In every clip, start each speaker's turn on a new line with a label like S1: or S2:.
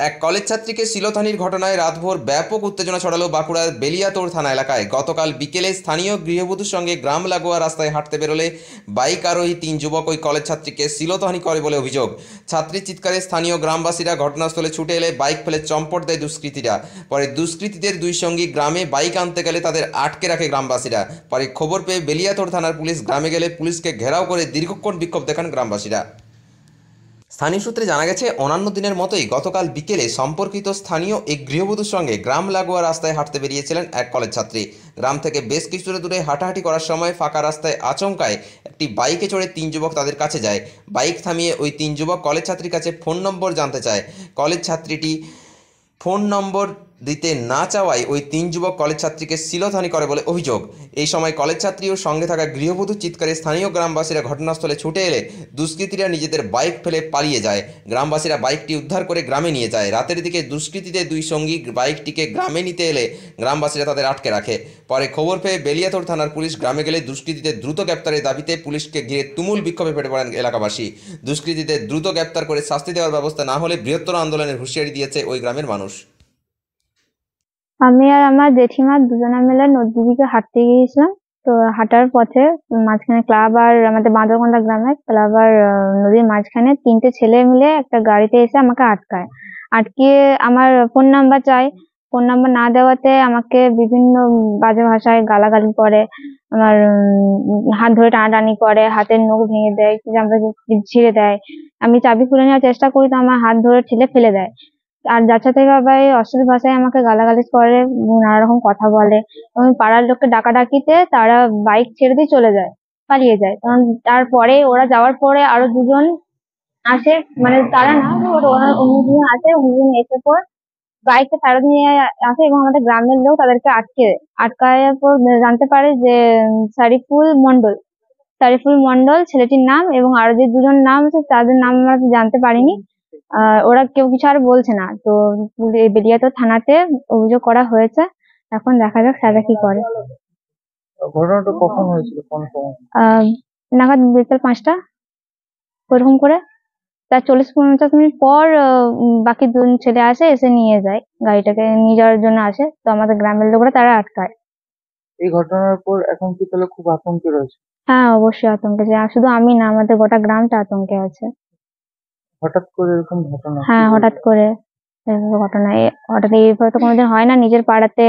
S1: এক কলেজ ছাত্রীকে শ্লীলতাহানির ঘটনায় রাতভর ব্যাপক উত্তেজনা ছড়ালো বাঁকুড়ার বেলিয়াতোড় থানা এলাকায়। গতকাল বিকেলে স্থানীয় গৃহবধূর সঙ্গে গ্রাম লাগোয়া রাস্তায় হাঁটতে বেরোলে বাইক আরোহী 3 যুবক ওই কলেজ ছাত্রীকে শ্লীলতাহানি করে বলে অভিযোগ। ছাত্রীর চিৎকারে স্থানীয় গ্রামবাসীরা ঘটনাস্থলে ছুটে এলে বাইক ফেলে চম্পট দেয় দুষ্কৃতীরা। পরে দুষ্কৃতীদের দুই সঙ্গী গ্রামে বাইক আনতে গেলে তাদের আটকে রাখে গ্রামবাসীরা। পরে খবর পেয়ে বেলিয়াতোড় থানার পুলিশ গ্রামে গেলে পুলিশকে ঘেরাও করে দীর্ঘক্ষণ বিক্ষোভ দেখান গ্রামবাসীরা। স্থানীয় সূত্রে জানা গেছে, অন্যান্য দিনের মতোই গতকাল বিকেলে সম্পর্কিত স্থানীয় এক গৃহবধূর সঙ্গে গ্রাম লাগোয়া রাস্তায় হাঁটতে বেরিয়েছিলেন এক কলেজ ছাত্রী। গ্রাম থেকে বেশ কিছুটা দূরে হাঁটাহাঁটি করার সময় ফাঁকা রাস্তায় আচমকায় একটি বাইকে চড়ে 3 যুবক তাদের কাছে যায়। বাইক থামিয়ে ওই 3 যুবক কলেজ ছাত্রীর কাছে ফোন নম্বর জানতে চায়। কলেজ ছাত্রীটি ফোন নম্বর দিতে না চাওয়ায় ওই 3 যুবক কলেজ ছাত্রীকে শ্লীলতাহানি করে বলে অভিযোগ। এই সময় কলেজ ছাত্রী ও সঙ্গে থাকা গৃহবধূর চিৎকারে স্থানীয় গ্রামবাসীরা ঘটনাস্থলে ছুটে এলে দুষ্কৃতীরা নিজেদের বাইক ফেলে পালিয়ে যায়। গ্রামবাসীরা বাইকটি উদ্ধার করে গ্রামে নিয়ে যায়। রাতের দিকে দুষ্কৃতীদের দুই সঙ্গী বাইকটিকে গ্রামে নিতে এলে গ্রামবাসীরা তাদের আটকে রাখে। পরে খবর পেয়ে বেলিয়াতোড় থানার পুলিশ গ্রামে গেলে দুষ্কৃতীদের দ্রুত গ্রেপ্তারের দাবিতে পুলিশকে ঘিরে তুমুল বিক্ষোভে ফেটে পড়েন এলাকাবাসী। দুষ্কৃতীদের দ্রুত গ্রেপ্তার করে শাস্তি দেওয়ার ব্যবস্থা না হলে বৃহত্তর আন্দোলনের হুঁশিয়ারি দিয়েছে ওই গ্রামের মানুষ।
S2: আমি আর আমার জেঠিমা দুজনে মিলে নদীর দিকে হাঁটতে গিয়েছিলাম। তো হাঁটার পথে মাঝখানে ক্লাব আর আমাদের বাঁদরকন্দা গ্রামের ক্লাব আর নদীর মাঝখানে 3টে ছেলে মিলে একটা গাড়িতে এসে আমাকে আটকায়। আটকিয়ে আমার ফোন নাম্বার চায়। ফোন নাম্বার না দেওয়াতে আমাকে বিভিন্ন বাজে ভাষায় গালাগালি করে। আমার হাত ধরে টানাটানি করে, হাতের নখ ভেঙে দেয়, জামা ছিঁড়ে দেয়। আমি চাবি খুলে নেওয়ার চেষ্টা করি তো আমার হাত ধরে ঠেলে ফেলে দেয়। আর যাচ্ছেতাইভাবে অশ্লীল ভাষায় আমাকে গালাগালি করে, নানা রকম কথা বলে এবং পাড়ার লোককে ডাকাডাকিতে তারা বাইক ছেড়ে দিয়ে চলে যায়, পালিয়ে যায়। কারণ তারপরে ওরা যাওয়ার পরে আরো দুজন আসে, মানে তারা না, ওরা অন্য দুজন আসে, অন্যজন এসে পর বাইকটা ফেরত নিয়ে আসে এবং আমাদের গ্রামের লোক তাদেরকে আটকায় পর জানতে পারে যে সারিফুল মন্ডল ছেলেটির নাম, এবং আরো যে দুজন নাম আছে তাদের নাম আমরা জানতে পারিনি। ওরা কেউ কিছু আর বলছে না। তো বেলিয়াতোড় থানাতে অভিযোগ করা হয়েছে। এখন দেখা যাক স্যাররা কি করে।
S3: ঘটনাটা কখন হয়েছিল, কোন সময়?
S2: নাগাদ বিকেল 5টা ওরকম করে। তার 40-50 মিনিট পর বাকি দুজন ছেলে আসে, এসে নিয়ে যায়, গাড়িটাকে নিয়ে যাওয়ার জন্য আসে। তো আমাদের গ্রামের লোকরা তারা আটকায়।
S3: এই ঘটনার পর এখন কি তাহলে খুব আতঙ্কে রয়েছে?
S2: হ্যাঁ, অবশ্যই আতঙ্কে আছে। আর শুধু আমি না, আমাদের গোটা গ্রামটা আতঙ্কে আছে।
S3: হঠাৎ করে এরকম ঘটনা?
S2: হ্যাঁ, হঠাৎ করে এভাবে ঘটনা, হঠাৎ এইভাবে তো কোনোদিন হয় না নিজের পাড়াতে,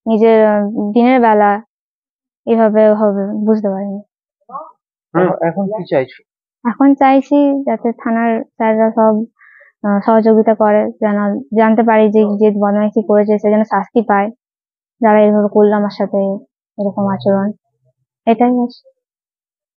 S2: নিজের দিনের বেলা এভাবে হবে বুঝতে পারিনি।
S3: এখন কি চাইছো?
S2: এখন চাইছি যাতে থানার স্যাররা সব সহযোগিতা করে, যেন জানতে পারি যে যে বদমাইশি করেছে সে যেন শাস্তি পায়, যারা এইভাবে করলো আমার সাথে এরকম আচরণ। এটাই